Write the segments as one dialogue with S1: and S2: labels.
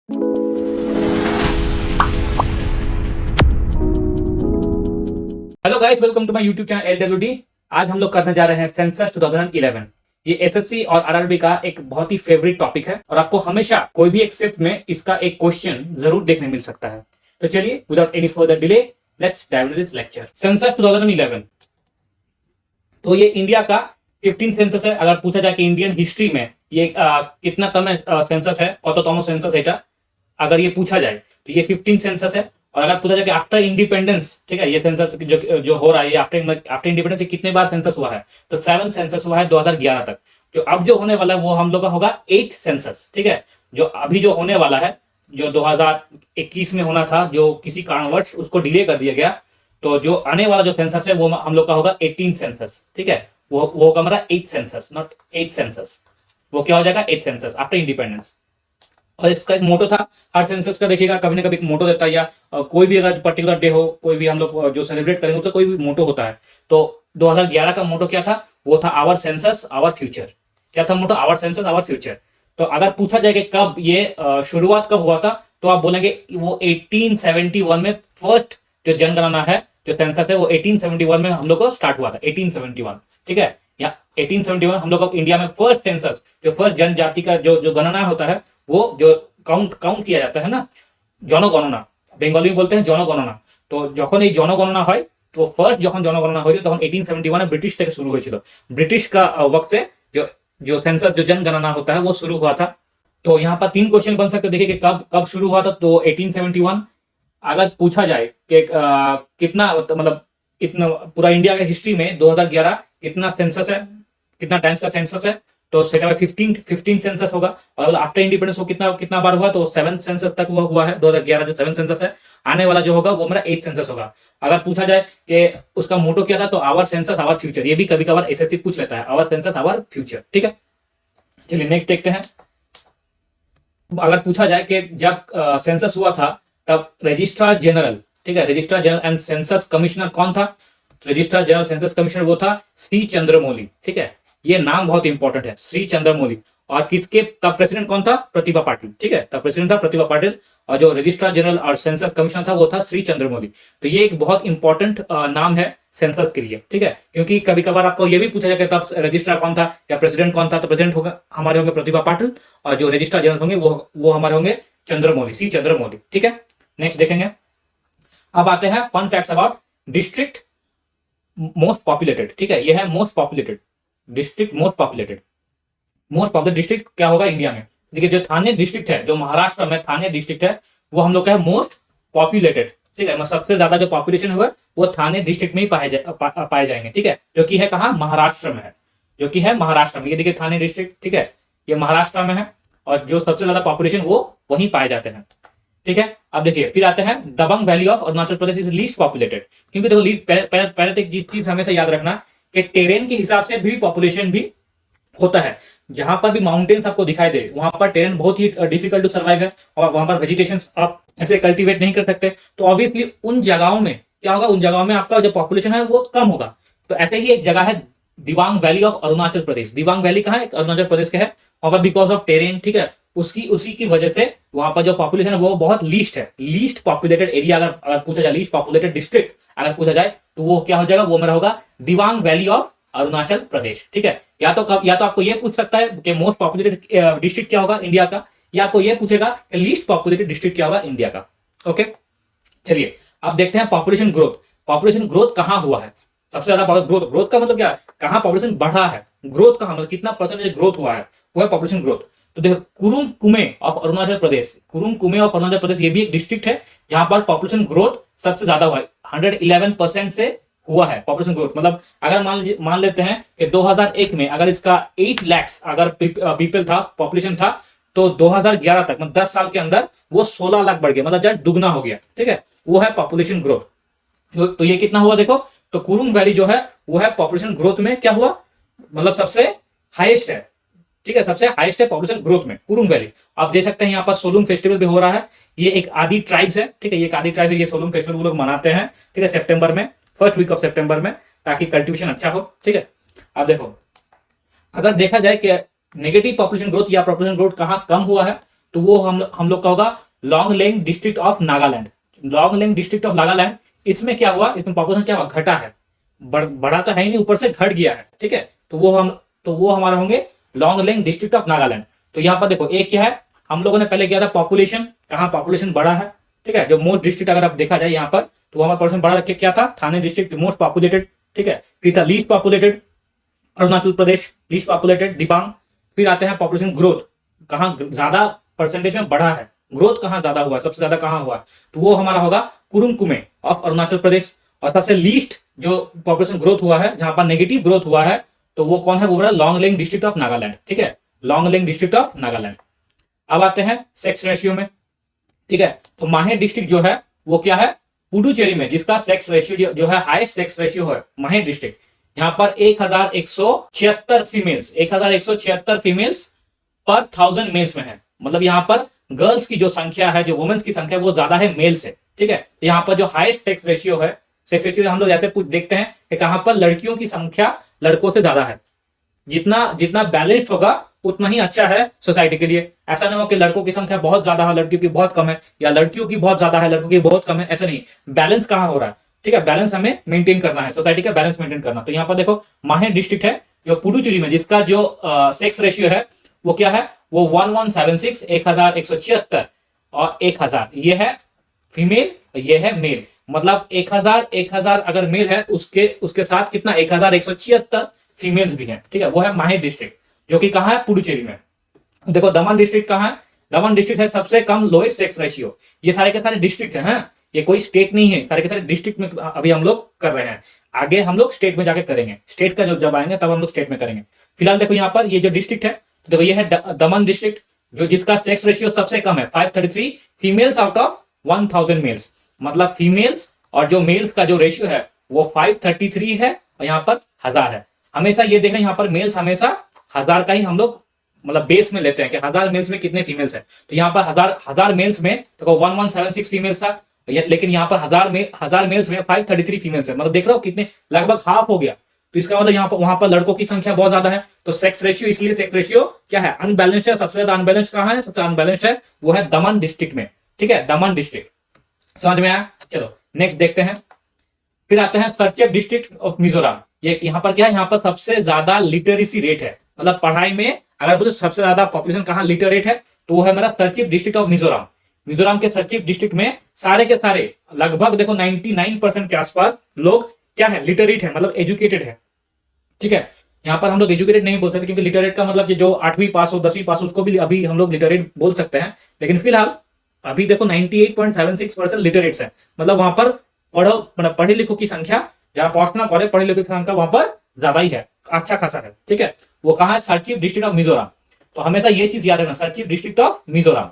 S1: Hello guys, welcome to my YouTube channel LWD. आज हम लोग करने जा रहे हैं सेंसस 2011। ये एसएससी और आरआरबी का एक बहुत ही फेवरेट टॉपिक है और आपको हमेशा कोई भी एक शिफ्ट में इसका एक क्वेश्चन जरूर देखने मिल सकता है। तो चलिए without any further delay let's dive into this lecture. Census 2011, तो ये इंडिया का 15 सेंसस है। अगर पूछा जाए कि इंडियन हिस्ट्री में ये कितना तम सेंसस है, कततम सेंसस এটা, अगर ये पूछा जाए तो ये 15 सेंसस है। और अगर पूछा जाए कि आफ्टर इंडिपेंडेंस, ठीक है, ये सेंसस जो हो रहा है, ये आफ्टर इंडिपेंडेंस कितने बार सेंसस हुआ है, तो 7 सेंसस हुआ है 2011 तक। जो अब जो होने वाला है वो हम लोग का होगा 8 सेंसस, ठीक है। जो अभी जो होने वाला है, जो 2021 में होना था, जो किसी कारणवश उसको डिले कर दिया गया, तो जो आने वाला जो सेंसस है वो हम लोग का होगा 18 सेंसस, ठीक है। वो होगा हमारा 8 सेंसस, नॉट 8 सेंसस। वो क्या हो जाएगा, 8 सेंसस आफ्टर इंडिपेंडेंस। और इसका एक मोटो था, हर सेंसस का देखिएगा कभी ना कभी एक मोटो देता है, या कोई भी अगर पर्टिकुलर डे हो, कोई भी हम लोग जो सेलिब्रेट करेंगे उसका कोई भी मोटो होता है। तो 2011 का मोटो क्या था, वो था आवर सेंसस आवर फ्यूचर। क्या था motto, our census our future. तो अगर पूछा जाए कि कब ये शुरुआत कब हुआ था, तो आप बोलेंगे वो 1871 में फर्स्ट जो जनगणना है, जो सेंसस है, वो 1871 में हम लोग को स्टार्ट हुआ था, 1871, ठीक है। या 1871 हम लोग को इंडिया में फर्स्ट सेंसस, जो फर्स्ट जनजाति का जो गणना होता है, वो जो काउंट किया जाता है ना, জনগণনা, বেঙ্গলি बोलते हैं জনগণনা। তো যখন এই জনগণনা হয়, তো ফার্স্ট যখন জনগণনা হয়েছিল তখন 1871 में ब्रिटिश থেকে शुरू হয়েছিল। ब्रिटिश का वक्त से जो जो सेंसस, जो जनगणना होता है, वो शुरू हुआ था। तो यहाँ पर 3 क्वेश्चन बन सकते, देखिए कि कब कब शुरू हुआ था, तो 1871। अगर पूछा जाए कि कितना, मतलब इतना पूरा इंडिया के हिस्ट्री में 2011 कितना सेंसस है, कितना टाइम्स का सेंसस है, तो सेटा में 15 सेंसस होगा। और आफ्टर इंडिपेंडेंस वो कितना कितना बार हुआ, तो 7 सेंसस तक हुआ है 2011, जो 7 सेंसस है। आने वाला जो होगा वो मेरा 8 सेंसस होगा। अगर पूछा जाए कि उसका मोटो क्या था, तो आवर सेंसस आवर फ्यूचर। ये भी कभी कभार एसएससी पूछ लेता है, आवर सेंसस आवर फ्यूचर, ठीक है। चलिए नेक्स्ट देखते हैं। अगर पूछा जाए कि जब सेंसस हुआ था, तब रजिस्ट्रार जनरल, ठीक है, registrar general and census commissioner कौन था, रजिस्ट्रार जनरल सेंसस कमिश्नर वो था सी चंद्रमौली, ठीक है। ये नाम बहुत इंपॉर्टेंट है, श्री चंद्रमौली। और किसके तब प्रेसिडेंट कौन था, प्रतिभा पाटिल, ठीक है, तब प्रेसिडेंट था प्रतिभा पाटिल। और जो रजिस्ट्रार जनरल और सेंसस कमिश्नर था वो था श्री चंद्रमौली। तो ये एक बहुत इंपॉर्टेंट नाम है सेंसस के लिए, ठीक है। क्योंकि कभी कभार आपको ये भी पूछा जाएगा तब रजिस्ट्रार कौन था या प्रेसिडेंट कौन था, तो प्रेसिडेंट होगा हमारे होंगे प्रतिभा पाटिल, और जो रजिस्ट्रार जनरल होंगे वो हमारे होंगे चंद्रमौली, सी चंद्रमौली, ठीक है। नेक्स्ट देखेंगे। अब आते हैं fun facts about district most populated, ठीक है। ये है most populated district, most popular district क्या होगा इंडिया में। देखिए जो थाने डिस्ट्रिक्ट है, जो महाराष्ट्र में थाने डिस्ट्रिक्ट है, वो हम लोग का है मोस्ट पॉपुलेटेड, ठीक है। सबसे ज्यादा जो पॉपुलेशन हुआ वो थाने डिस्ट्रिक्ट में ही पाए जाएंगे, ठीक है। जो कि है कहाँ, महाराष्ट्र में है, जो कि है महाराष्ट्र में। ये देखिए थाने डिस्ट्रिक्ट, ठीक है, ये महाराष्ट्र में है। और जो सबसे ज्यादा पॉपुलेशन वो वहीं पाए जाते हैं, ठीक है। अब देखिए फिर आते हैं Dibang valley of Arunachal Pradesh is least populated. क्योंकि देखो पहले तो एक चीज हमेशा याद रखना कि टेरेन के हिसाब से भी पॉपुलेशन भी होता है। जहां पर भी माउंटेन्स आपको दिखाई दे, वहां पर टेरेन बहुत ही डिफिकल्ट टू सर्वाइव है, और वहां पर वेजिटेशन आप ऐसे कल्टीवेट नहीं कर सकते। तो ऑब्वियसली उन जगहों में क्या होगा, उन जगहों में आपका जो पॉपुलेशन है वो कम होगा। तो ऐसे ही एक जगह है Dibang valley of Arunachal Pradesh. Dibang valley कहाँ है, अरुणाचल प्रदेश के है। वहां पर बिकॉज ऑफ टेरेन, ठीक है, उसी की वजह से वहां पर जो पॉपुलेशन है वो बहुत लीस्ट है, लीस्ट पॉपुलेटेड एरिया। अगर पूछा जाए लीस्ट पॉपुलेटेड डिस्ट्रिक्ट अगर पूछा जाए, तो वो क्या हो जाएगा, वो मेरा होगा दिबांग वैली ऑफ अरुणाचल प्रदेश, ठीक है। या तो आपको ये पूछ सकता है कि मोस्ट पॉपुलेटेड डिस्ट्रिक्ट क्या होगा इंडिया का, या आपको ये पूछेगा कि लीस्ट पॉपुलेटेड डिस्ट्रिक्ट क्या होगा इंडिया का, ओके। चलिए अब देखते हैं पॉपुलेशन ग्रोथ। पॉपुलेशन ग्रोथ कहाँ हुआ है, सबसे ज्यादा ग्रोथ का मतलब क्या है, कहाँ पॉपुलेशन बढ़ा है, ग्रोथ कहाँ, मतलब कितना परसेंटेज ग्रोथ हुआ है, वो है पॉपुलेशन ग्रोथ। तो देखो कुरुंग कुमे ऑफ अरुणाचल प्रदेश, कुरुंग कुमे ऑफ अरुणाचल प्रदेश, ये भी एक डिस्ट्रिक्ट है जहां पर पॉपुलेशन ग्रोथ सबसे ज्यादा हुआ है, 111% से हुआ है पॉपुलेशन ग्रोथ। मतलब अगर मान लेते हैं कि 2001 में अगर इसका 8 लाख अगर पीपल था, पॉपुलेशन था, तो 2011 तक मतलब 10 साल के अंदर वो 16 लाख बढ़ गया, मतलब जस्ट दुगना हो गया, ठीक है। वो है पॉपुलेशन ग्रोथ। तो ये कितना हुआ देखो, तो कुरुंग वैली जो है वो है पॉपुलेशन ग्रोथ में क्या हुआ, मतलब सबसे हाईएस्ट है, ठीक है, सबसे हाईएस्ट है पॉपुलेशन ग्रोथ में कुरुंग वैली। आप देख सकते हैं यहाँ पर सोलुंग फेस्टिवल भी हो रहा है। ये एक आदि ट्राइब्स है, ठीक है, ये एक आदि ट्राइब है। ये सोलुंग फेस्टिवल वो लोग मनाते हैं, ठीक है, सितंबर में, फर्स्ट वीक ऑफ सितंबर में, ताकि कल्टीवेशन अच्छा हो, ठीक है। अब देखो अगर देखा जाए कि नेगेटिव पॉपुलेशन ग्रोथ या पॉपुलेशन ग्रोथ कहाँ कम हुआ है, तो वो हम लोग का होगा Longleng district of Nagaland. Longleng district of Nagaland, इसमें क्या हुआ, इसमें पॉपुलेशन क्या हुआ, घटा है, बढ़ा तो है ही नहीं, ऊपर से घट गया है, ठीक है। तो वो हमारे होंगे लॉन्गलेंग डिस्ट्रिक्ट ऑफ नागालैंड। तो यहाँ पर देखो एक क्या है, हम लोगों ने पहले किया था पॉपुलेशन, कहाँ पॉपुलेशन बढ़ा है, ठीक है। जो मोस्ट डिस्ट्रिक्ट अगर आप देखा जाए यहाँ पर, तो हमारा पॉपुलेशन बढ़ा रखे क्या था, थाने डिस्ट्रिक्ट मोस्ट पॉपुलेटेड, ठीक है। फिर था least populated Arunachal Pradesh, least populated Dibang. फिर आते हैं पॉपुलेशन ग्रोथ, कहाँ ज्यादा परसेंटेज में बढ़ा है, ग्रोथ कहाँ ज्यादा हुआ है, सबसे ज्यादा कहाँ हुआ है, तो वो हमारा होगा कुरुंग कुमे ऑफ अरुणाचल प्रदेश। और सबसे लीस्ट जो पॉपुलेशन ग्रोथ हुआ है, जहां पर नेगेटिव ग्रोथ हुआ है, तो वो कौन है, वो लॉन्गलेंग डिस्ट्रिक्ट ऑफ नागालैंड, ठीक है, लॉन्गलेंग डिस्ट्रिक्ट ऑफ नागालैंड। अब आते हैं सेक्स रेशियो में, ठीक है। तो माहे डिस्ट्रिक्ट जो है वो क्या है, पुडुचेरी में, जिसका सेक्स रेशियो जो है हाईएस्ट सेक्स रेशियो है, माहे डिस्ट्रिक्ट, यहाँ पर 1176 फीमेल्स, 1176 फीमेल्स पर 1000 मेल्स में है। मतलब यहाँ पर गर्ल्स की जो संख्या है, जो वुमेन्स की संख्या है, वो ज्यादा है मेल से, ठीक है। यहाँ पर जो हाईएस्ट सेक्स रेशियो है, सेक्स रेशियो हम लोग जैसे देखते हैं कि कहां पर लड़कियों की संख्या लड़कों से ज्यादा है। जितना जितना बैलेंस्ड होगा उतना ही अच्छा है सोसाइटी के लिए। ऐसा नहीं हो कि लड़कों की संख्या बहुत ज्यादा है, लड़कियों की बहुत कम है, या लड़कियों की बहुत ज्यादा है, लड़कों की बहुत कम है, ऐसा नहीं। बैलेंस कहां हो रहा है, ठीक है, बैलेंस हमें मेंटेन करना है, सोसाइटी का बैलेंस मेंटेन करना। तो यहाँ पर देखो माहे डिस्ट्रिक्ट है जो पुडुचेरी में, जिसका जो सेक्स रेशियो है वो क्या है, वो 1176, 1176 और 1000, ये है फीमेल, ये है मेल। मतलब 1000 अगर मेल है, उसके साथ कितना 1176 फीमेल्स भी हैं, ठीक है। वो है माहे डिस्ट्रिक्ट, जो कि कहाँ है, पुडुचेरी में। देखो दमन डिस्ट्रिक्ट कहाँ है, दमन डिस्ट्रिक्ट है सबसे कम लोएस्ट सेक्स रेशियो। ये सारे के सारे डिस्ट्रिक्ट हैं, ये कोई स्टेट नहीं है, सारे के सारे डिस्ट्रिक्ट में अभी हम लोग कर रहे हैं। आगे हम लोग स्टेट में जाके करेंगे, स्टेट का जब आएंगे तब हम लोग स्टेट में करेंगे। फिलहाल देखो यहाँ पर ये जो डिस्ट्रिक्ट है, देखो ये है दमन डिस्ट्रिक्ट, जो जिसका सेक्स रेशियो सबसे कम है, 533 फीमेल्स आउट ऑफ 1000 मेल्स। मतलब फीमेल्स और जो मेल्स का जो रेशियो है वो 533 है, और यहाँ पर 1000 है। हमेशा ये देखना, यहाँ पर मेल्स हमेशा 1000 का ही हम लोग मतलब बेस में लेते हैं कि 1000 मेल्स में कितने फीमेल्स हैं। तो यहाँ पर हजार मेल्स में देखो 1176 फीमेल्स था, लेकिन यहाँ पर 1000 मेल्स में 533 फीमेल्स है। मतलब देख रहे हो कितने, लगभग हाफ हो गया। तो इसका मतलब यहाँ पर वहां पर लड़कों की संख्या बहुत ज्यादा है। तो सेक्स रेशियो, इसलिए सेक्स रेशियो क्या है, अनबैलेंस्ड है। सबसे ज्यादा अनबैलेंस्ड कहाँ है, सबसे अनबैलेंस्ड है वो है दमन डिस्ट्रिक्ट में, ठीक है, दमन डिस्ट्रिक्ट। समझ में आया, चलो नेक्स्ट देखते हैं। फिर आते हैं सर्चेप डिस्ट्रिक्ट ऑफ मिजोरम। ये यहाँ पर क्या है, यहाँ पर सबसे ज्यादा लिटरेसी रेट है। मतलब पढ़ाई में अगर बोले सबसे ज्यादा पॉपुलेशन कहाँ लिटरेट है, तो वो है मेरा सर्चेप डिस्ट्रिक्ट ऑफ मिजोरम। मिजोरम के सर्चेप डिस्ट्रिक्ट में सारे के सारे लगभग देखो 99% के आसपास लोग क्या है, लिटरेट है, मतलब एजुकेटेड है, ठीक है। यहाँ पर हम लोग एजुकेटेड नहीं बोल सकते, क्योंकि लिटरेट का मतलब जो 8वीं पास हो, 10वीं पास हो, उसको भी अभी हम लोग लिटरेट बोल सकते हैं। लेकिन फिलहाल अभी देखो 98.76% लिटरेट्स है। मतलब वहां पर पढ़े लिखों की संख्या, जहां पहुंचना करे पढ़े लिखों की संख्या वहां पर ज्यादा ही है, अच्छा खासा है, ठीक है। वो कहाँ है, सर्चीप डिस्ट्रिक्ट ऑफ मिजोरम। तो हमेशा ये चीज याद रखना, सर्चीप डिस्ट्रिक्ट ऑफ मिजोरम,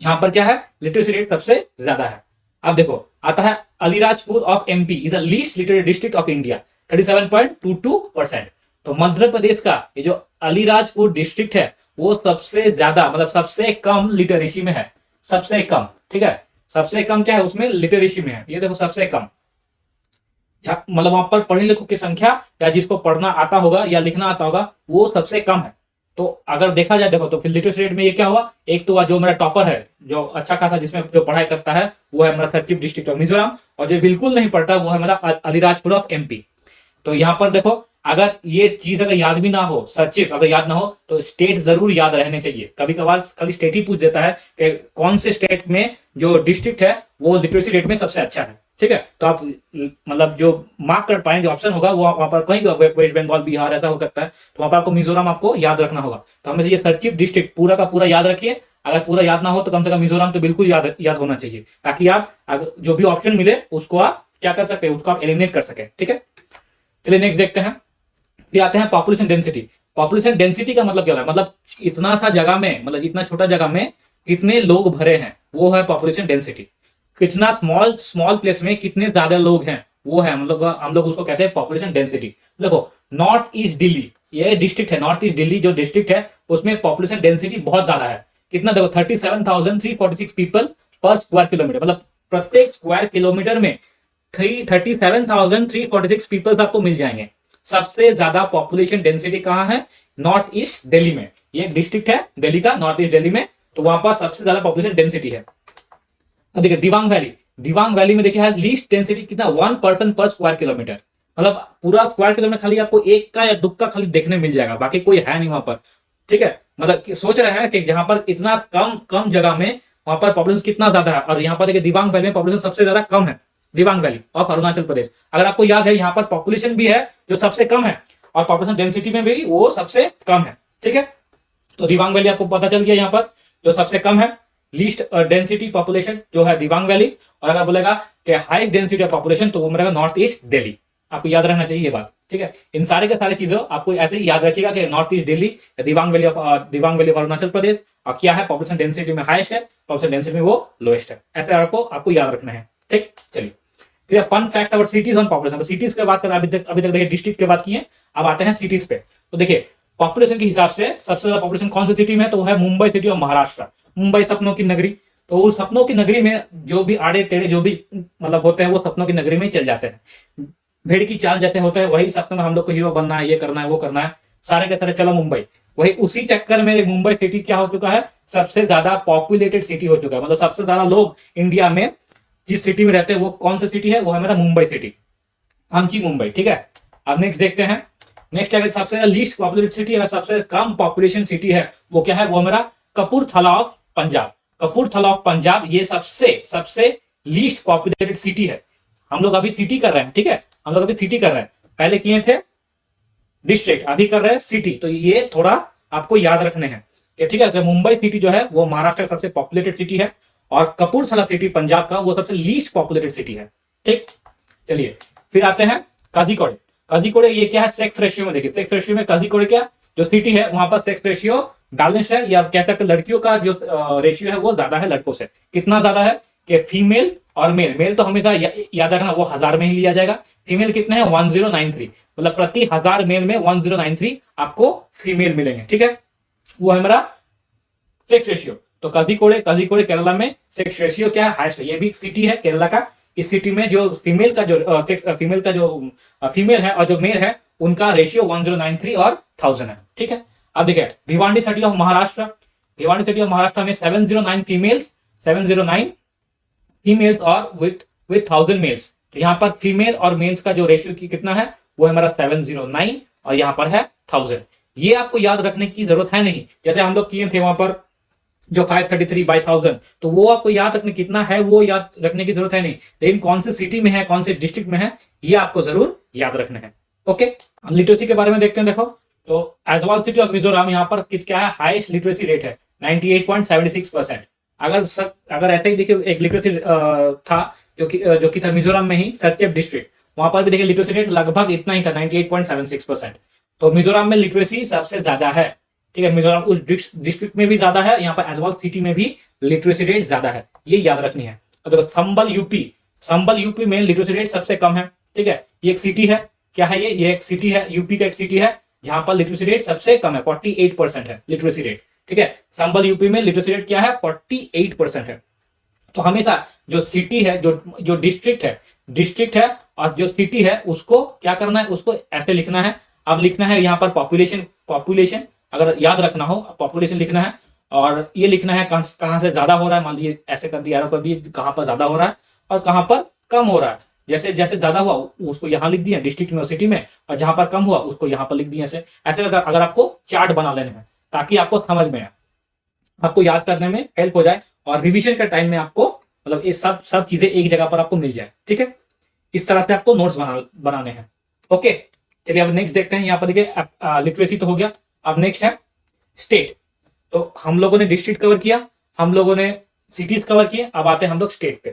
S1: यहाँ पर क्या है, लिटरेसी रेट सबसे ज्यादा है। अब देखो आता है Alirajpur of MP is a least literate district of India, 37.22%। तो मध्य प्रदेश का ये जो अलीराजपुर डिस्ट्रिक्ट है वो सबसे ज्यादा, मतलब सबसे कम लिटरेसी में है, सबसे कम, ठीक है। सबसे कम क्या है उसमें, लिटरेसी में है। ये देखो सबसे कम, मतलब वहां पर पढ़े लिखों की संख्या या जिसको पढ़ना आता होगा या लिखना आता होगा वो सबसे कम है। तो अगर देखा जाए देखो, तो फिर लिटरेसी रेट में ये क्या हुआ, एक तो जो मेरा टॉपर है, जो अच्छा खासा जिसमें जो पढ़ाई करता है, वो है मेरा सर्चीप डिस्ट्रिक्ट ऑफ मिजोरम। और जो बिल्कुल नहीं पढ़ता वो है मेरा अलीराजपुर ऑफ एमपी। तो यहाँ पर देखो, अगर ये चीज अगर याद भी ना हो, सर्चिप अगर याद ना हो, तो स्टेट जरूर याद रहने चाहिए। कभी कभार खाली स्टेट ही पूछ देता है कि कौन से स्टेट में जो डिस्ट्रिक्ट है वो लिटरेसी रेट में सबसे अच्छा है, ठीक है। तो आप मतलब जो मार्क कर पाए, जो ऑप्शन होगा वो वहां पर कहीं भी, वेस्ट बंगाल, बिहार, ऐसा हो सकता है, तो वहां पर आपको मिजोरम आपको याद रखना होगा। तो हमें ये सर्चिप डिस्ट्रिक्ट पूरा का पूरा याद रखिए। अगर पूरा याद ना हो तो कम से कम मिजोरम तो बिल्कुल याद होना चाहिए, ताकि आप जो भी ऑप्शन मिले उसको आप क्या कर सकते हैं, उसको आप एलिमिनेट कर सके, ठीक है। चलिए नेक्स्ट देखते हैं। फिर आते हैं पॉपुलेशन डेंसिटी। पॉपुलेशन डेंसिटी का मतलब क्या होता है, मतलब इतना सा जगह में, मतलब इतना छोटा जगह में कितने लोग भरे हैं, वो है पॉपुलेशन डेंसिटी। कितना स्मॉल प्लेस में कितने ज्यादा लोग हैं, वो है हम लोग उसको कहते हैं पॉपुलेशन डेंसिटी। देखो नॉर्थ ईस्ट दिल्ली, ये डिस्ट्रिक्ट है, नॉर्थ ईस्ट दिल्ली जो डिस्ट्रिक्ट है उसमें पॉपुलेशन डेंसिटी बहुत ज्यादा है। कितना देखो, 37,346 पीपल पर स्क्वायर किलोमीटर। मतलब प्रत्येक स्क्वायर किलोमीटर में 37,346 पीपल्स आपको मिल जाएंगे। सबसे ज्यादा पॉपुलेशन डेंसिटी कहाँ है, नॉर्थ ईस्ट दिल्ली में। ये डिस्ट्रिक्ट है दिल्ली का, नॉर्थ ईस्ट दिल्ली में तो वहां पर सबसे ज्यादा पॉपुलेशन डेंसिटी है। अब देखिए दिवांग वैली में देखिए हैज लीस्ट डेंसिटी कितना 1 पर्सन पर स्क्वायर किलोमीटर। मतलब पूरा स्क्वायर किलोमीटर खाली आपको एक का या दुक्का खाली देखने मिल जाएगा, बाकी कोई है नहीं वहां पर। ठीक है, मतलब सोच रहे हैं कि जहां पर इतना कम कम जगह में वहां पर पॉपुलेशन कितना ज्यादा है, और यहाँ पर देखिए दिबांग वैली में पॉपुलेशन सबसे ज्यादा कम है, दिबांग वैली ऑफ अरुणाचल प्रदेश। अगर आपको याद है यहाँ पर पॉपुलेशन भी है जो सबसे कम है, और पॉपुलेशन डेंसिटी में भी वो सबसे कम है। ठीक है, तो दिबांग वैली आपको पता चल गया, यहाँ पर जो सबसे कम है लीस्ट डेंसिटी पॉपुलेशन जो है दिबांग वैली। और अगर बोलेगा कि हाईएस्ट डेंसिटी ऑफ पॉपुलेशन तो वो मेरा नॉर्थ ईस्ट दिल्ली। आपको याद रहना चाहिए ये बात। ठीक है, इन सारे के सारे चीजों आपको ऐसे ही याद रखिएगा कि north east Delhi, Dibang valley of Arunachal Pradesh, और क्या है पॉपुलेशन डेंसिटी में हाईएस्ट है, पॉपुलेशन डेंसिटी में वो लोएस्ट है। ऐसे आपको याद रखना है। ठीक, चलिए फिर fun facts about cities on population. Cities के बात करें, अभी तक देखिए डिस्ट्रिक्ट की बात की है, अब आते हैं सिटीज पे। तो देखिए पॉपुलेशन के हिसाब से सबसे ज्यादा पॉपुलेशन कौन सी सिटी में है, तो वो है मुंबई सिटी ऑफ महाराष्ट्र। मुंबई सपनों की नगरी। तो उस सपनों की नगरी में जो भी आड़े टेढ़े जो भी मतलब होते हैं वो सपनों की नगरी में ही चल जाते हैं। भेड़ की चाल जैसे होता है वही सपनों में हम लोग को हीरो बनना है, ये करना है, वो करना है, सारे के सारे चलो मुंबई। वही उसी चक्कर में मुंबई सिटी क्या हो चुका है, सबसे ज्यादा पॉपुलेटेड सिटी हो चुका है। मतलब सबसे ज्यादा लोग इंडिया में जिस सिटी में रहते हैं वो कौन सी सिटी है, वो है मेरा मुंबई सिटी, आमची मुंबई। ठीक है, अब नेक्स्ट देखते हैं। नेक्स्ट अगर सबसे लीस्ट पॉपुलेटेड सिटी, अगर सबसे कम पॉपुलेशन सिटी है वो क्या है, वो मेरा कपूरथला ऑफ पंजाब। कपूरथला ऑफ पंजाब ये सबसे लीस्ट पॉपुलेटेड सिटी है। हम लोग अभी सिटी कर रहे हैं। ठीक है, हम लोग अभी सिटी कर रहे हैं, पहले किए थे डिस्ट्रिक्ट, अभी कर रहे हैं सिटी। तो ये थोड़ा आपको याद रखने हैं। ठीक है, तो मुंबई सिटी जो है वो महाराष्ट्र का सबसे पॉपुलेटेड सिटी है, और कपूरथला सिटी पंजाब का वो सबसे लीस्ट पॉपुलेटेड सिटी है। ठीक, चलिए फिर आते हैं काजीकोड़े। काजीकोड़े ये क्या है, सेक्स रेशियो में देखिए, सेक्स रेशियो में काजीकोड़े क्या जो सिटी है वहां पर सेक्स रेशियो बैलेंस है, या कह सकते लड़कियों का जो रेशियो है वो ज्यादा है लड़कों से। कितना ज्यादा है कि फीमेल और मेल, मेल तो हमेशा याद रखना वो 1000 में ही लिया जाएगा। फीमेल कितने हैं 1093, मतलब प्रति 1000 मेल में 1093 आपको फीमेल मिलेंगे। ठीक है, वो है मेरा सेक्स रेशियो। तो काजीकोड़े केरला में सेक्स रेशियो क्या है, हाईएस्ट है। ये भी एक सिटी है केरला का। इस सिटी में जो फीमेल का जो फीमेल है और जो मेल है उनका रेशियो 1093 और 1000 है। ठीक है, अब देखिए Bhiwandi city of Maharashtra. Bhiwandi city of Maharashtra में 709 फीमेल्स और विथ 1000 मेल्स। तो यहाँ पर फीमेल और मेल्स का जो रेशियो की कितना है वो है हमारा 709, और यहाँ पर है 1000। ये आपको याद रखने की जरूरत है नहीं, जैसे हम लोग किए थे वहां पर जो 533/1000, तो वो आपको याद रखने कितना है वो याद रखने की जरूरत है नहीं, लेकिन कौन से सिटी में है कौन से डिस्ट्रिक्ट में है ये आपको जरूर याद रखना है। ओके, लिटरेसी के बारे में देखते हैं। देखो तो एजवाल सिटी ऑफ मिजोरम, यहाँ पर क्या है, हाईएस्ट लिटरेसी रेट है 98.76%। अगर ऐसा ही देखिए एक लिटरेसी था जो कि था मिजोरम में ही सरचेप डिस्ट्रिक्ट, वहां पर भी देखिए लिटरेसी रेट लगभग इतना ही था 98.76%। तो मिजोरम में लिटरेसी सबसे ज्यादा है। ठीक है, मिजोरम उस डिस्ट्रिक्ट में भी ज्यादा है, यहाँ पर एजवाल सिटी में भी लिटरेसी रेट ज्यादा है, ये याद रखनी है। अब देखो संबल यूपी में लिटरेसी रेट सबसे कम है। ठीक है, ये एक सिटी है, क्या है ये एक सिटी है, यूपी का एक सिटी है जहां पर लिटरेसी रेट सबसे कम है, 48% है लिटरेसी रेट। ठीक है, संबल यूपी में लिटरेसी रेट क्या है, 48% है। तो हमेशा जो सिटी है, जो डिस्ट्रिक्ट है और जो सिटी है उसको क्या करना है, उसको ऐसे लिखना है। अब लिखना है यहाँ पर पॉपुलेशन अगर याद रखना हो पॉपुलेशन लिखना है, और ये लिखना है कहां से ज्यादा हो रहा है। मान लीजिए ऐसे कर दिया, कर दिए कहां पर ज्यादा हो रहा है और कहां पर कम हो रहा है। जैसे जैसे ज्यादा हुआ उसको यहाँ लिख दिया डिस्ट्रिक्ट में, सिटी में, और जहां पर कम हुआ उसको यहाँ पर लिख दिया। ऐसे अगर आपको चार्ट बना लेने हैं ताकि आपको समझ में आए, आपको याद करने में हेल्प हो जाए, और रिवीजन के टाइम में आपको मतलब ये सब चीजें एक जगह पर आपको मिल जाए। ठीक है, इस तरह से आपको नोट्स बनाने हैं। ओके, चलिए अब नेक्स्ट देखते हैं। यहाँ पर देखिए लिटरेसी तो हो गया, अब नेक्स्ट है स्टेट। तो हम लोगों ने डिस्ट्रिक्ट कवर किया, हम लोगों ने सिटीज कवर किए, अब आते हैं हम लोग स्टेट पे।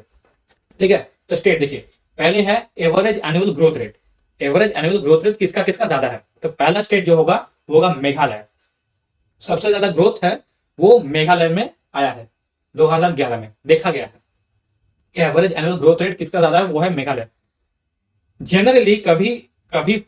S1: ठीक है, तो स्टेट देखिए पहले है average annual growth rate. Average annual growth rate किसका किसका ज्यादा है, तो पहला स्टेट जो होगा वो होगा मेघालय। सबसे ज्यादा ग्रोथ है वो मेघालय में आया है, 2011 में देखा गया है। एवरेज एनुअल ग्रोथ रेट किसका ज्यादा है, वो है मेघालय। जनरली कभी कभी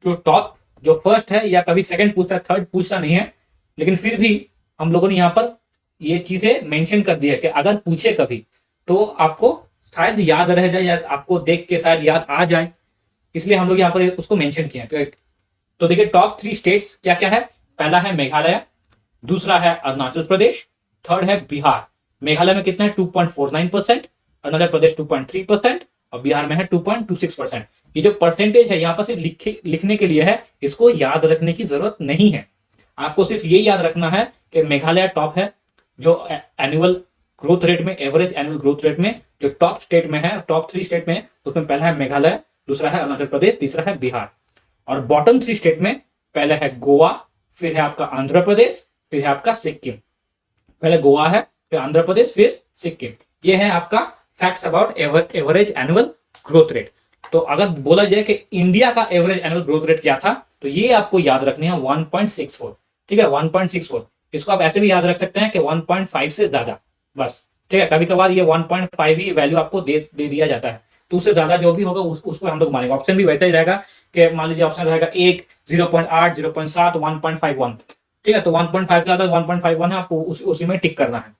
S1: जो टॉप जो फर्स्ट है या कभी सेकंड पूछता है, थर्ड पूछता नहीं है, लेकिन फिर भी हम लोगों ने यहाँ पर ये चीजें मेंशन कर दी है कि अगर पूछे कभी तो आपको शायद याद रह जाए या आपको देख के शायद याद आ जाए, इसलिए हम लोग यहाँ पर उसको मेंशन किया। तो देखिए टॉप 3 स्टेट्स क्या क्या है। पहला है मेघालय, दूसरा है अरुणाचल प्रदेश, थर्ड है बिहार। मेघालय में कितना है 2.49%, अरुणाचल प्रदेश 2.3% और बिहार में है 2.26%। ये जो परसेंटेज है यहाँ पर सिर्फ लिखने के लिए है, इसको याद रखने की जरूरत नहीं है। आपको सिर्फ ये याद रखना है कि मेघालय टॉप है जो एनुअल ग्रोथ रेट में, एवरेज एनुअल ग्रोथ रेट में, जो टॉप स्टेट में है, टॉप 3 स्टेट में, उसमें पहला है मेघालय, दूसरा है अरुणाचल प्रदेश, तीसरा है बिहार। और बॉटम 3 स्टेट में पहले है गोवा, फिर है आपका आंध्र प्रदेश, फिर है आपका सिक्किम। पहले गोवा है, फिर आंध्र प्रदेश, फिर सिक्किम। ये है आपका facts about average annual growth rate. तो अगर बोला जाए कि इंडिया का एवरेज एनुअल ग्रोथ रेट क्या था, तो ये आपको याद रखनी है 1.64। ठीक है, 1.64। इसको आप ऐसे भी याद रख सकते हैं कि 1.5 से ज्यादा, बस। ठीक है, कभी कभार ये 1.5 ही वैल्यू आपको दे दिया जाता है, तो उससे ज्यादा जो भी होगा उसको हम लोग मानेंगे। ऑप्शन भी वैसा ही रहेगा कि मान लीजिए ऑप्शन रहेगा 1, 0.8, 0.7, 1.51। ठीक है, तो 1.5 से ज्यादा 1.51 है, आपको उसी में टिक करना है।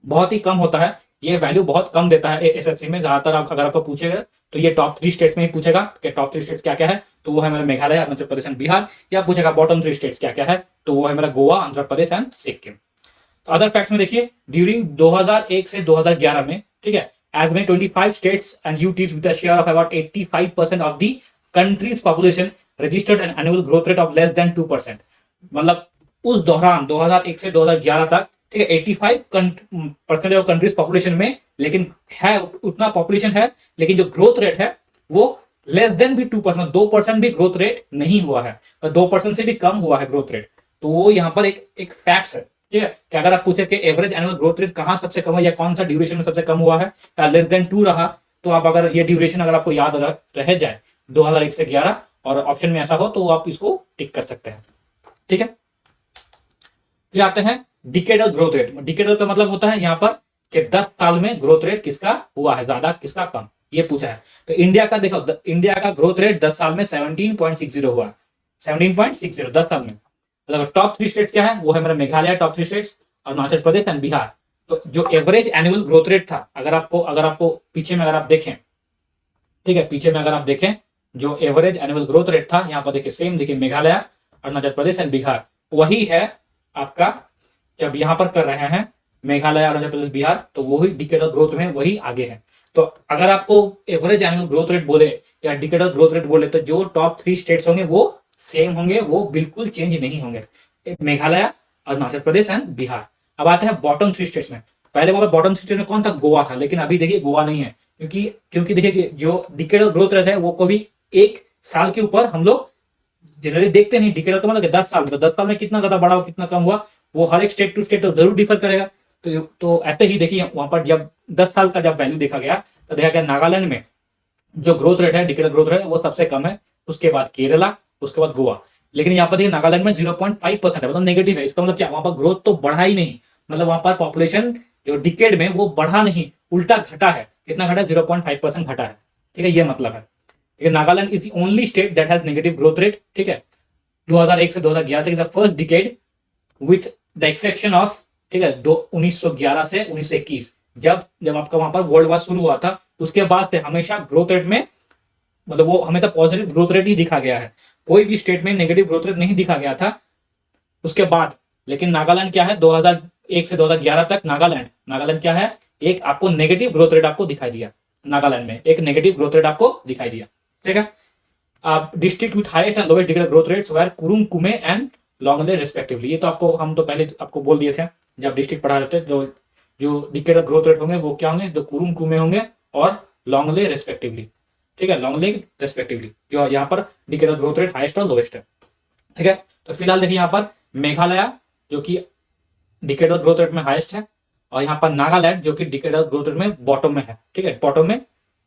S1: बहुत ही कम होता है, ये वैल्यू बहुत कम देता है एसएससी में। ज्यादातर अगर आपको पूछेगा तो ये टॉप 3 स्टेट्स में ही पूछेगा कि टॉप 3 स्टेट्स क्या क्या है, तो वो है मेरा मेघालय, अरुणाचल प्रदेश एंड बिहार। या पूछेगा बॉटम 3 स्टेट्स क्या क्या है, तो वो है मेरा गोवा, आंध्र प्रदेश एंड सिक्किम। तो अदर फैक्ट्स में देखिए, ड्यूरिंग 2001 से 2011 में, ठीक है, as many 25 states and UTs with a share of about 85% of the country's population registered an annual growth rate of less than 2%। मतलब उस दौरान 2001 से 2011 तक, ठीक है, 85% ऑफ कंट्रीज पॉपुलेशन में, लेकिन है उतना पॉपुलेशन है, लेकिन जो ग्रोथ रेट है वो लेस देन भी 2%, 2% भी ग्रोथ रेट नहीं हुआ है, 2% से भी कम हुआ है ग्रोथ रेट। तो वो यहाँ पर एक फैक्ट है। ठीक है, कि अगर आप पूछे कि एवरेज एनुअल ग्रोथ रेट कहां सबसे कम है या कौन सा ड्यूरेशन में सबसे कम हुआ है, या लेस देन 2 रहा, तो आप अगर ये ड्यूरेशन अगर आपको याद रह जाए 2001 से 11 और ऑप्शन में ऐसा हो, तो आप इसको टिक कर सकते हैं। ठीक है, फिर आते हैं डिकेडल ग्रोथ रेट। डिकेडल का मतलब होता है यहाँ पर कि 10 साल में ग्रोथ रेट किसका हुआ है ज्यादा, किसका कम, ये पूछा है। तो इंडिया का देखो, इंडिया का ग्रोथ रेट 10 साल में 17.60 हुआ, 17.60 10 साल में। मतलब टॉप 3 स्टेट्स क्या है, वो है मेरा Meghalaya, top 3 states, Arunachal Pradesh and Bihar. तो जो एवरेज एनुअल ग्रोथ रेट था, अगर आपको पीछे में अगर आप देखें, ठीक है, पीछे में अगर आप देखें जो एवरेज एनुअल ग्रोथ रेट था, यहाँ पर देखिए सेम, देखिए मेघालय, अरुणाचल प्रदेश एंड बिहार, वही है आपका। जब यहाँ पर कर रहे हैं मेघालय, अरुणाचल प्रदेश, बिहार, तो वही डिकेडल ग्रोथ में वही आगे है। तो अगर आपको एवरेज एनुअल ग्रोथ रेट बोले या डिकेडल ग्रोथ रेट बोले, तो जो टॉप 3 स्टेट्स होंगे वो सेम होंगे, वो बिल्कुल चेंज नहीं होंगे, मेघालय, अरुणाचल प्रदेश एंड बिहार। अब आते हैं बॉटम 3 स्टेट्स में। पहले वहां पर बॉटम 3 स्टेट में कौन था, गोवा था, लेकिन अभी देखिए गोवा नहीं है, क्योंकि देखिए कि जो डिकेडल ग्रोथ रेट है वो कभी एक साल के ऊपर हम लोग जनरली देखते नहीं। डिकेडल का मतलब 10 साल, तो 10 साल में कितना ज्यादा बढ़ा हो कितना कम हुआ, वो हर एक स्टेट टू स्टेट जरूर डिफर करेगा। तो ऐसे ही देखिए वहां पर जब 10 साल का जब वैल्यू देखा गया, तो देखा गया नागालैंड में जो ग्रोथ रेट है, डिकेडल ग्रोथ रेट, वो सबसे कम है, उसके बाद केरला, उसके बाद गोवा। लेकिन यहाँ पर देखिए नागालैंड में 0.5% है, मतलब नेगेटिव है। इसका मतलब क्या, वहां पर ग्रोथ तो बढ़ा ही नहीं, मतलब वहां पर पॉपुलेशन जो डिकेड में वो बढ़ा नहीं, उल्टा घटा है। कितना घटा, 0.5% घटा है। ठीक है, ये मतलब है। Nagaland is the only state that has negative growth rate. ठीक है, 2001 से 2011 तक is the first decade with the exception of, ठीक है, 1911 से 1921, जब आपका वहां पर वर्ल्ड वॉर शुरू हुआ था, उसके बाद से हमेशा ग्रोथ रेट में, मतलब वो हमेशा पॉजिटिव ग्रोथ रेट ही दिखा गया है, कोई भी स्टेट में नेगेटिव ग्रोथ रेट नहीं दिखा गया था उसके बाद। लेकिन नागालैंड क्या है, 2001 से 2011 तक नागालैंड क्या है, एक आपको नेगेटिव ग्रोथ रेट आपको दिखाई दिया, नागालैंड में एक नेगेटिव ग्रोथ रेट आपको दिखाई दिया। ठीक है, district with highest and lowest decadal growth rates were Kurung Kumey and Longleng respectively. ये तो हम तो पहले आपको बोल दिए थे जब डिस्ट्रिक्ट पढ़ा रहे थे, जो डिकेडल ग्रोथ रेट होंगे वो क्या होंगे, जो कुरुंग कुमे होंगे और लोंगले रिस्पेक्टिवली। ठीक है, लोंगले रिस्पेक्टिवली, जो यहाँ पर डिकेडल ग्रोथ रेट हाईएस्ट और लोएस्ट है। ठीक है, तो फिलहाल देखिए यहाँ पर मेघालय जो कि डिकेडल ग्रोथ रेट में हाईएस्ट है, और यहाँ पर नागालैंड जो कि डिकेडल ग्रोथ रेट में बॉटम में है। ठीक है, बॉटम में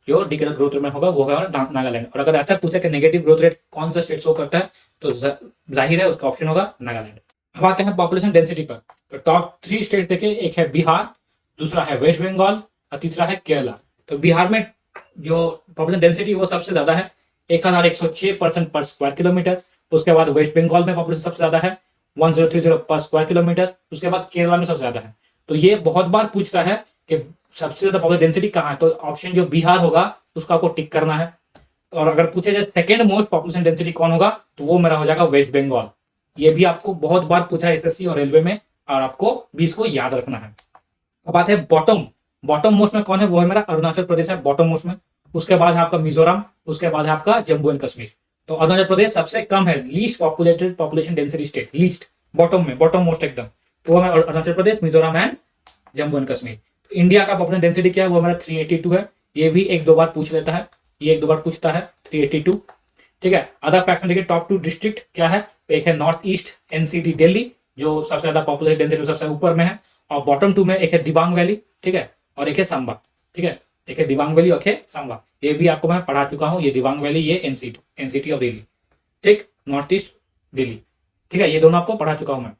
S1: जो डिकेडल ग्रोथ रेट में होगा वो होगा नागालैंड। और अगर ऐसा पूछे कि नेगेटिव ग्रोथ रेट कौन सा स्टेट शो करता है, तो जाहिर है उसका ऑप्शन होगा नागालैंड। अब आते हैं पॉपुलेशन डेंसिटी पर। तो टॉप 3 स्टेट्स देखिए, एक है बिहार, दूसरा है वेस्ट बंगाल और तीसरा है केरला। तो बिहार में जो पॉपुलेशन डेंसिटी वो सबसे ज्यादा है, 1106% पर स्क्वायर किलोमीटर। उसके बाद वेस्ट बंगाल में पॉपुलेशन सबसे ज्यादा है, 1030 पर स्क्वायर किलोमीटर। उसके बाद केरला में सबसे ज्यादा है। तो ये बहुत बार पूछता है कि सबसे ज्यादा पॉपुलेशन डेंसिटी कहाँ है, तो ऑप्शन जो बिहार होगा उसका आपको टिक करना है। और अगर पूछे जाए सेकंड मोस्ट पॉपुलेशन डेंसिटी कौन होगा, तो वो मेरा हो जाएगा वेस्ट बंगाल। ये भी आपको बहुत बार पूछा है एसएससी और रेलवे में, और आपको भी इसको याद रखना है। अब बात है बॉटम, बॉटम मोस्ट में कौन है, वो है मेरा अरुणाचल प्रदेश है बॉटम मोस्ट में। उसके बाद है आपका मिजोरम, उसके बाद है आपका जम्मू एंड कश्मीर। तो अरुणाचल प्रदेश सबसे कम है, least populated population density state, least bottom में, बॉटम मोस्ट एकदम। तो वो है अरुणाचल प्रदेश, मिजोरम एंड जम्मू एंड कश्मीर। तो इंडिया का पॉपुलेशन डेंसिटी क्या है, वो हमारा 382 है। ये भी एक दो बार पूछ लेता है, ये एक दो बार पूछता है 382। ठीक है, अदर फैक्ट्स में देखिए टॉप 2 डिस्ट्रिक्ट क्या है, एक है नॉर्थ ईस्ट एनसीटी दिल्ली, जो सबसे ज्यादा पॉपुलेशन डेंसिटी सबसे ऊपर में है। और बॉटम 2 में एक है दिबांग वैली, ठीक है, और एक है सांबा। ठीक है, एक है दिबांग वैली और एक है सांबा। ये भी आपको मैं पढ़ा चुका हूँ, ये दिबांग वैली, ये एनसीटी ऑफ दिल्ली, ठीक, नॉर्थ ईस्ट दिल्ली। ठीक है, ये दोनों आपको पढ़ा चुका हूं मैं।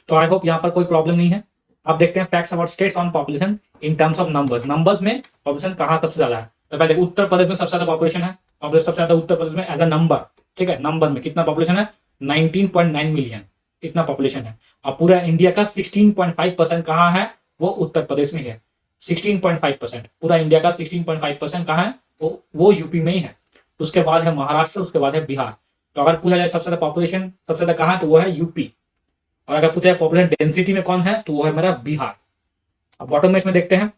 S1: तो आई होप यहाँ पर कोई प्रॉब्लम नहीं है। अब देखते हैं facts about states on population in terms of numbers, numbers में पॉपुलेशन कहाँ सबसे ज्यादा है। तो पहले उत्तर प्रदेश में सबसे ज्यादा पॉपुलेशन है, पॉपुलेशन सबसे ज्यादा उत्तर प्रदेश में एज अ नंबर। ठीक है, नंबर में कितना पॉपुलेशन है, 19.9 मिलियन, इतना पॉपुलेशन है। और पूरा इंडिया का 16.5% कहाँ है, वो उत्तर प्रदेश में है। 16.5%, पूरा इंडिया का 16.5% कहाँ है, वो यूपी में ही है। उसके बाद है महाराष्ट्र, उसके बाद है बिहार। तो अगर पूछा जाए सबसे ज्यादा पॉपुलेशन सबसे ज्यादा कहाँ है, तो वो है यूपी। और अगर पूछा जाए पॉपुलेशन डेंसिटी में कौन है, तो वो है मेरा बिहार। अब बॉटम में इसमें देखते हैं,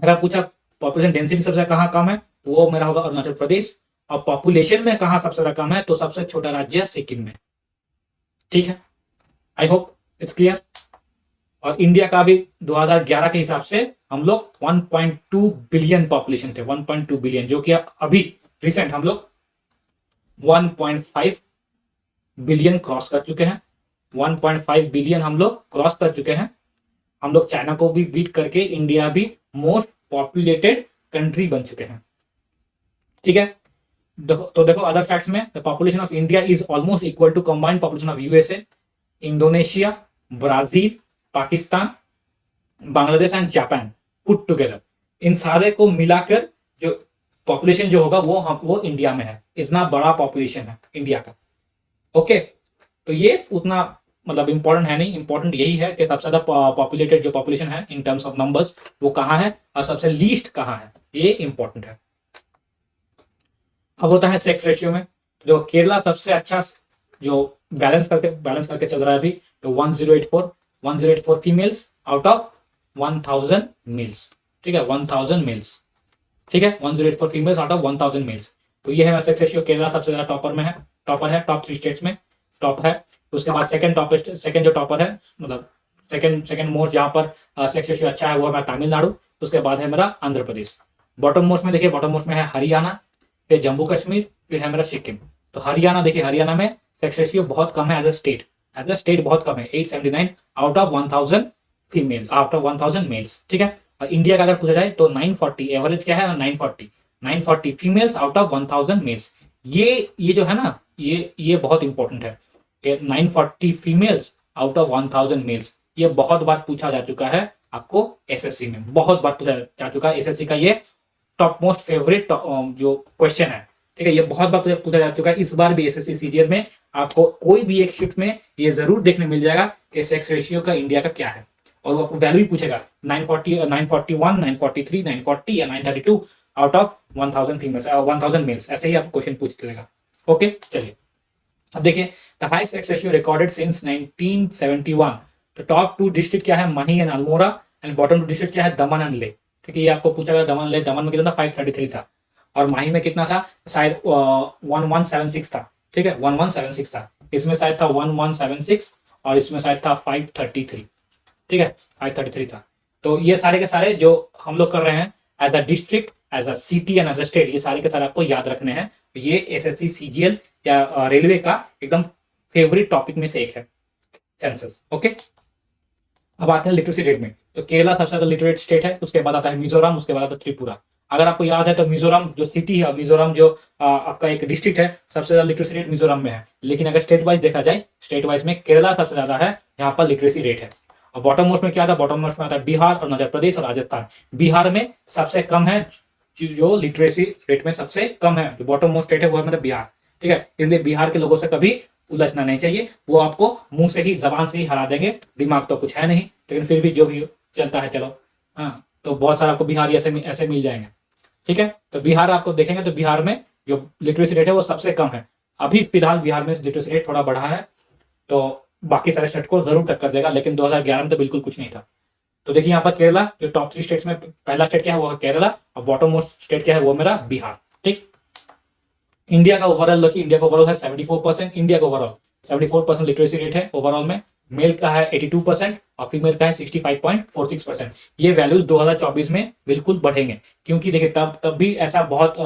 S1: अगर पूछा पॉपुलेशन डेंसिटी सबसे कहाँ कम है, तो वो मेरा होगा अरुणाचल प्रदेश। और पॉपुलेशन में कहाँ सबसे ज्यादा कम है, तो सबसे छोटा राज्य है सिक्किम में। ठीक है, आई होप इट्स क्लियर। और इंडिया का भी 2011 के हिसाब से हम लोग 1.2 बिलियन पॉपुलेशन थे, 1.2 बिलियन, जो कि अभी रिसेंट हम लोग 1.5 बिलियन क्रॉस कर चुके हैं। 1.5 बिलियन हम लोग क्रॉस कर चुके हैं। हम लोग चाइना को भी बीट करके इंडिया भी मोस्ट पॉपुलेटेड कंट्री बन चुके हैं। ठीक है, तो देखो अदर फैक्ट्स में, the population of India is almost equal to combined population of USA, Indonesia, Brazil, Pakistan, Bangladesh and Japan put together. इन सारे को मिलाकर जो पॉपुलेशन जो होगा वो इंडिया में है, इतना बड़ा पॉपुलेशन है इंडिया का। ओके, तो ये उतना मतलब इंपॉर्टेंट है नहीं, इंपॉर्टेंट यही है कि सबसे ज्यादा पॉपुलेटेड जो पॉपुलेशन है इन टर्म्स ऑफ नंबर्स वो कहाँ है और सबसे लीस्ट कहाँ है, ये इंपॉर्टेंट है। अब होता है सेक्स रेशियो में, जो केरला सबसे अच्छा जो बैलेंस करके चल रहा है अभी, तो 1084 फीमेल्स आउट ऑफ 1000 मेल्स। ठीक है, 1000 मेल्स। ठीक है, 1084 फीमेल्स आउट ऑफ 1000 मेल्स। तो ये है सेक्स रेशियो, केरला सबसे ज्यादा टॉपर में है, टॉपर है, टॉप 3 स्टेट्स में टॉप है। उसके बाद सेकंड जो टॉपर है, मतलब सेकंड मोस्ट जहां पर सेक्स रेशियो अच्छा है, वो है मेरा तमिलनाडु। उसके बाद है मेरा आंध्र प्रदेश। बॉटम मोस्ट में देखिए, बॉटम मोस्ट में है हरियाणा, फिर जम्मू कश्मीर, फिर है मेरा सिक्किम। तो हरियाणा देखिए, हरियाणा में सेक्स रेशियो बहुत कम है एज अ स्टेट बहुत कम है, 879 out of 1000 female, out of 1000 males. ठीक है, और इंडिया का अगर पूछा जाए तो 940 एवरेज क्या है, 940 फीमेल्स आउट ऑफ 1000 मेल्स। ये जो है ना, ये बहुत इंपॉर्टेंट है कि 940 फीमेल्स आउट ऑफ 1000 मेल्स। ये बहुत बार पूछा जा चुका है आपको एसएससी में, बहुत बार पूछा जा चुका है एसएससी का, ये टॉप मोस्ट फेवरेट जो क्वेश्चन है। ठीक है, ये बहुत बार पूछा जा चुका है, इस बार भी एसएससी सीजीएल में आपको कोई भी एक शिफ्ट में ये जरूर देखने मिल जाएगा कि सेक्स रेशियो का इंडिया का क्या है। और वो आपको वैल्यू ही पूछेगा 941, 943, 940 या 932 आउट ऑफ 1000 फीमेल्स, 1000 मेल्स, ऐसे ही आपको क्वेश्चन पूछ लेगा। ओके, चलिए अब देखिए, the highest sex ratio recorded since 1971। तो टॉप 2 डिस्ट्रिक्ट क्या है, मही and Almora, and bottom 2 district क्या है, दमन एंड ले। ठीक है, ये आपको पूछा गया दमन ले, दमन में कितना था, 533 था, और माही में कितना था, शायद 1176 था। ठीक है, 1176 था, इसमें शायद था 1176, और इसमें शायद था 533। ठीक है, 533 था। तो ये सारे के सारे जो हम लोग कर रहे हैं as a district, as a city and as a state, ये सारे के सारे आपको याद रखने हैं। ये एसएससी सीजीएल या रेलवे का एकदम फेवरेट टॉपिक में से एक है, सेंसस। ओके, अब आते हैं लिटरेसी रेट में। तो केरला सबसे ज्यादा लिटरेट स्टेट है, उसके बाद आता है मिजोरम, उसके बाद आता है त्रिपुरा। अगर आपको याद है तो मिजोरम जो सिटी है, मिजोरम जो आपका एक डिस्ट्रिक्ट है, सबसे ज्यादा लिटरेसी रेट मिजोरम में है। लेकिन अगर स्टेट वाइज देखा जाए, स्टेट वाइज में केरला सबसे ज्यादा है, यहाँ पर लिटरेसी रेट है। और बॉटम मोस्ट में क्या आता है, बॉटम मोस्ट में आता है बिहार और मध्य प्रदेश और राजस्थान। बिहार में सबसे कम है, जो लिटरेसी रेट में सबसे कम है, जो बॉटम मोस्ट स्टेट है वो है मतलब बिहार। ठीक है, इसलिए बिहार के लोगों से कभी उलझना नहीं चाहिए, वो आपको मुंह से ही, जबान से ही हरा देंगे। दिमाग तो कुछ है नहीं, लेकिन फिर भी जो भी चलता है चलो। हाँ, तो बहुत सारा आपको बिहार ऐसे मिल जाएंगे। ठीक है, तो बिहार आपको देखेंगे तो बिहार में जो लिटरेसी रेट है वो सबसे कम है। अभी फिलहाल बिहार में लिटरेसी रेट थोड़ा बढ़ा है, तो बाकी सारे स्टेट को जरूर टक्कर देगा, लेकिन 2011 में तो बिल्कुल कुछ नहीं था। तो देखिए यहाँ पर केरला, जो टॉप 3 स्टेट्स में पहला स्टेट क्या है वो है केरला, और बॉटम मोस्ट स्टेट क्या है वो मेरा बिहार। ठीक, इंडिया का ओवरऑल देखिए, इंडिया का ओवरऑल है 74%, इंडिया का ओवरऑल 74% लिटरेसी रेट है ओवरऑल में। मेल का है 82% और फीमेल का है 65.46%। ये वैल्यूज 2024 में बिल्कुल बढ़ेंगे, क्योंकि देखिए तब भी ऐसा बहुत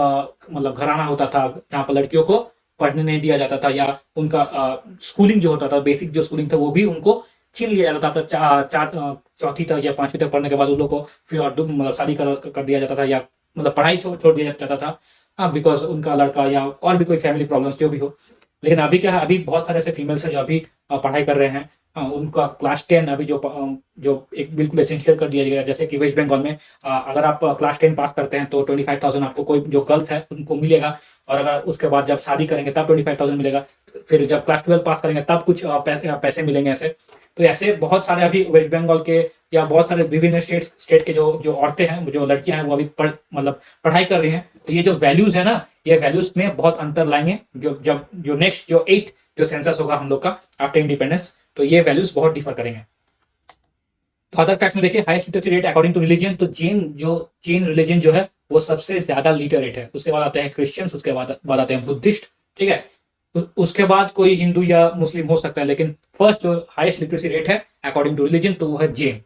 S1: मतलब घराना होता था जहाँ पर लड़कियों को पढ़ने नहीं दिया जाता था, या उनका स्कूलिंग जो होता था, बेसिक जो स्कूलिंग था वो भी उनको छीन लिया जाता था। चौथी तक या 5वीं तक पढ़ने के बाद उन लोग को फिर और मतलब शादी कर दिया जाता था, या मतलब पढ़ाई छोड़ दिया जाता था, हाँ, बिकॉज उनका लड़का या और भी कोई फैमिली प्रॉब्लम्स जो भी हो। लेकिन अभी क्या है, अभी बहुत सारे ऐसे फीमेल्स हैं जो अभी पढ़ाई कर रहे हैं। उनका क्लास 10 अभी जो एक बिल्कुल एसेंशियल कर दिया गया है। जैसे कि वेस्ट बंगाल में अगर आप क्लास 10 पास करते हैं तो 25,000 आपको कोई जो गर्ल्स है उनको मिलेगा, और अगर उसके बाद जब शादी करेंगे तब 25,000 मिलेगा। फिर जब क्लास 12 पास करेंगे तब कुछ पैसे मिलेंगे ऐसे। तो ऐसे बहुत सारे अभी वेस्ट बंगाल के या बहुत सारे विभिन्न स्टेट के जो जो औरतें हैं, जो लड़कियां हैं, वो अभी मतलब पढ़ाई कर रही हैं। तो ये जो वैल्यूज है ना, ये वैल्यूज में बहुत अंतर लाएंगे। जो नेक्स्ट जो 8 जो सेंसस होगा हम लोग का आफ्टर इंडिपेंडेंस, तो ये वैल्यूज बहुत डिफर करेंगे। तो अदर फैक्ट में देखिए, highest literacy rate according to religion, तो जैन रिलीजन जो है वो सबसे ज्यादा लिटरेट है। उसके बाद आते हैं क्रिश्चियंस, उसके बाद आते हैं बुद्धिस्ट। ठीक है, उसके बाद कोई हिंदू या मुस्लिम हो सकता है, लेकिन फर्स्ट जो हाईएस्ट लिटरेसी रेट है अकॉर्डिंग टू रिलीजन तो वो है जैन।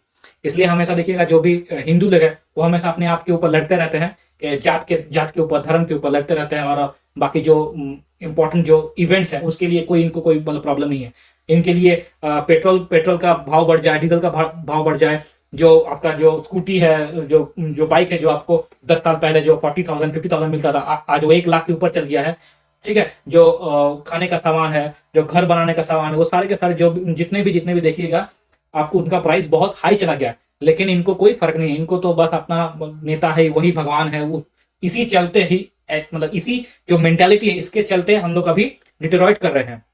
S1: इसलिए हमेशा देखिएगा जो भी हिंदू लोग है वो हमेशा अपने आप के ऊपर लड़ते रहते हैं कि जात के ऊपर, धर्म के ऊपर लड़ते रहते हैं, और बाकी जो इंपॉर्टेंट जो इवेंट्स है उसके लिए इनको कोई मतलब प्रॉब्लम नहीं है। इनके लिए पेट्रोल का भाव बढ़ जाए, डीजल का भाव बढ़ जाए, जो आपका जो स्कूटी है, जो बाइक है, जो आपको 10 साल पहले जो 40,000 50,000 मिलता था, आज वो 1 लाख के ऊपर चल गया है। ठीक है, जो खाने का सामान है, जो घर बनाने का सामान है, वो सारे के सारे जो जितने भी देखिएगा आपको उनका प्राइस बहुत हाई चला गया। लेकिन इनको कोई फर्क नहीं है, इनको तो बस अपना नेता है वही भगवान है, वो इसी चलते ही मतलब इसी जो मेंटालिटी है इसके चलते हम लोग अभी डिटेरॉइट कर रहे हैं।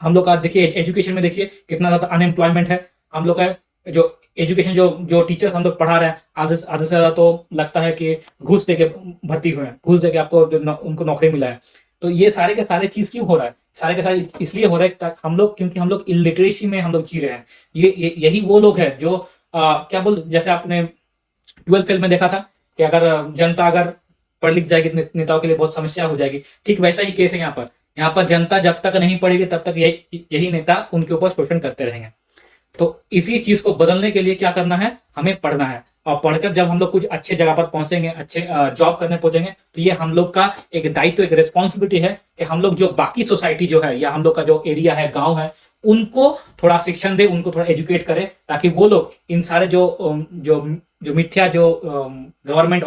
S1: हम लोग का देखिए एजुकेशन में देखिए कितना ज्यादा अनएम्प्लॉयमेंट है। हम लोग का जो एजुकेशन जो टीचर्स हम लोग पढ़ा रहे हैं, आधे से ज्यादा तो लगता है कि घूस देके भर्ती हुए हैं, घूस देके आपको उनको नौकरी मिला है। तो ये सारे के सारे चीज क्यों हो रहा है? सारे के सारे इसलिए हो रहा है हम लोग, क्योंकि हम लोग इलिटरेसी में हम लोग जी रहे हैं। यही वो लोग हैं जो क्या बोल, जैसे आपने 12th फेल में देखा था कि अगर जनता अगर पढ़ लिख जाएगी तो नेताओं के लिए बहुत समस्या हो जाएगी। ठीक वैसा ही केस है यहाँ पर जनता जब तक नहीं पढ़ेगी तब तक यही नेता उनके ऊपर शोषण करते रहेंगे। तो इसी चीज को बदलने के लिए क्या करना है, हमें पढ़ना है। और पढ़कर जब हम लोग कुछ अच्छे जगह पर पहुंचेंगे, अच्छे जॉब करने पहुंचेंगे, तो ये हम लोग का एक दायित्व, एक रिस्पॉन्सिबिलिटी है कि हम लोग जो बाकी सोसाइटी जो है या हम लोग का जो एरिया है, गांव है, उनको थोड़ा शिक्षण दे, उनको थोड़ा एजुकेट करे, ताकि वो लोग इन सारे जो मिथ्या जो गवर्नमेंट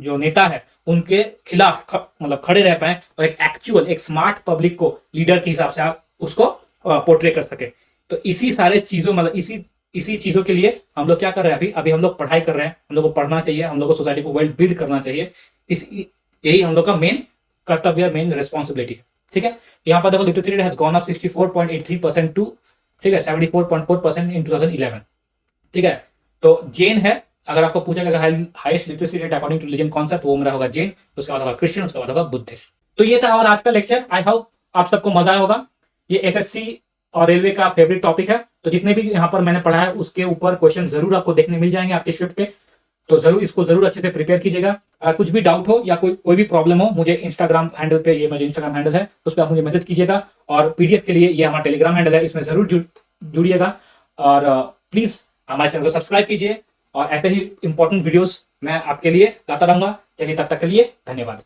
S1: जो नेता है उनके खिलाफ मतलब खड़े रह पाए, और एक एक्चुअल एक स्मार्ट पब्लिक को लीडर के हिसाब से आप उसको पोर्ट्रे कर सके। तो इसी सारे चीजों मतलब इसी चीजों के लिए हम लोग क्या कर रहे हैं, अभी हम लोग पढ़ाई कर रहे हैं। हम लोग को पढ़ना चाहिए, हम लोग को सोसाइटी को वेल बिल्ड करना चाहिए। यही हम लोग का मेन कर्तव्य, मेन रिस्पॉन्सिबिलिटी है। ठीक है, यहाँ पर देखो literacy rate has gone up 64.83% to, ठीक है, 74.4% इन 2011। ठीक है, तो जैन है। अगर आपको पूछा गया highest literacy rate according to religion कौन सा, तो वो मेरा होगा जैन, उसके बाद होगा क्रिश्चियन, उसके बाद होगा बुद्धिस्ट। तो ये था हमारा आज का लेक्चर। आई होप आप सबको मजा आया होगा। ये एसएससी और रेलवे का फेवरेट टॉपिक है, तो जितने भी यहाँ पर मैंने पढ़ा है उसके ऊपर क्वेश्चन जरूर आपको देखने मिल जाएंगे आपके शिफ्ट पे। तो जरूर इसको जरूर अच्छे से प्रिपेयर कीजिएगा। अगर कुछ भी डाउट हो या कोई भी प्रॉब्लम हो, मुझे इंस्टाग्राम हैंडल पे, ये मेरा इंस्टाग्राम हैंडल है, उस पर आप मुझे मैसेज कीजिएगा। और पीडीएफ के लिए ये हमारा टेलीग्राम हैंडल है, इसमें जरूर जुड़िएगा। और प्लीज हमारे चैनल को सब्सक्राइब कीजिए, और ऐसे ही इंपॉर्टेंट वीडियोस मैं आपके लिए लाता रहूंगा। चलिए, तब तक के लिए धन्यवाद।